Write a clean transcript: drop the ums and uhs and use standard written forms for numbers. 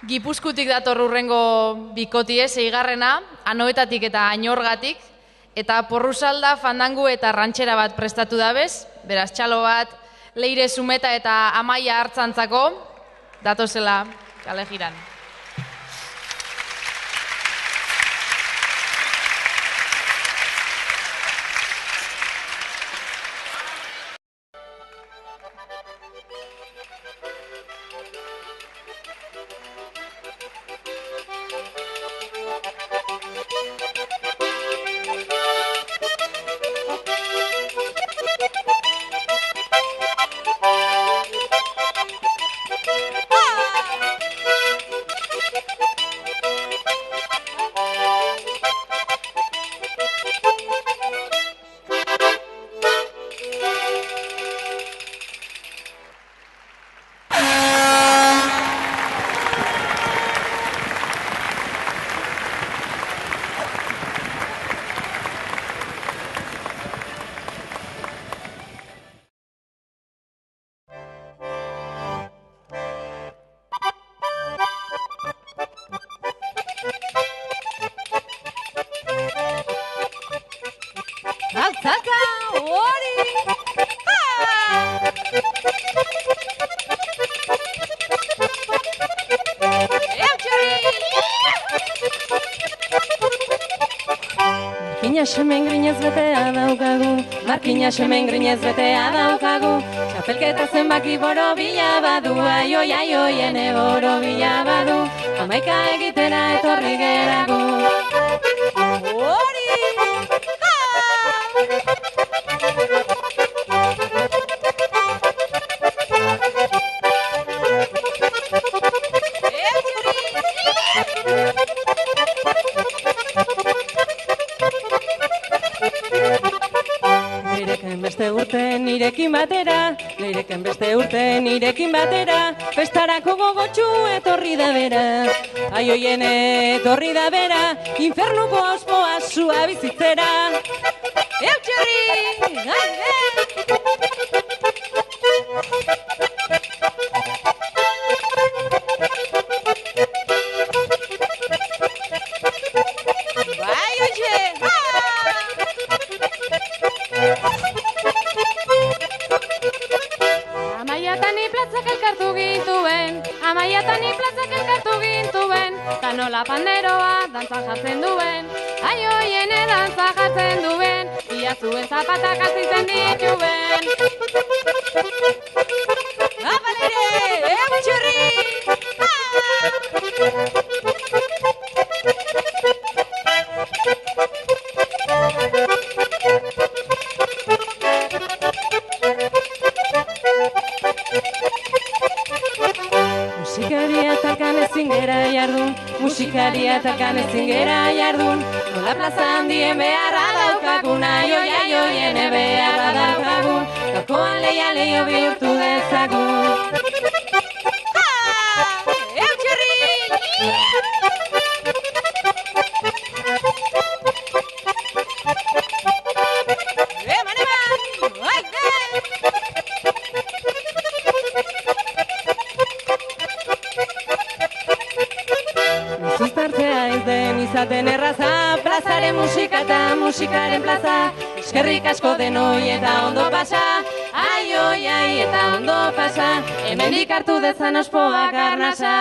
Gipuzkutik dator hurrengo bikotie, seigarrena, Anoetatik eta Añorgatik, eta porrusalda, fandangu eta rantxera bat prestatu dabez, beraz txalo bat, Leire Zumeta eta Amaia Hartzantzako, datozela kale jiran. Altzaka, hori! Eutxori! Markina semen grinez betea daukagu, markina semen grinez betea daukagu, txapelketa zenbaki borobila badu, aioi, ene borobila badu, hamaika egitera etorri geragu. Hori! Leireken beste urte nirekin batera, leireken beste urte nirekin batera, festarako gogotxu etorri da bera, aioien etorri da bera, infernuko auspoa zua bizitzera. Eutxerri! Bai, oie! Amaiatani plazak elkartu gintuen, amaiatani plazak elkartu gintuen, ta nola panderoa dantza jatzen duen, aioiene dantza jatzen duen, ia zuen zapatak azitzen dituen. Abalere, eutxerri! Musikaria talkan ezin gera jardun, musikaria talkan ezin gera jardun, nola plaza handien beharra daukagun, aioiene beharra daukagun, gaurkoan leia leio bihurtu dezagun. Eutxerri! Eman! Sustartzea ez den izaten erraza, plazaren musika eta musikaren plaza, eskerrik asko denoi eta ondo pasa, aioi eta ondo pasa, hemendik hartu dezan ospoak arnasa.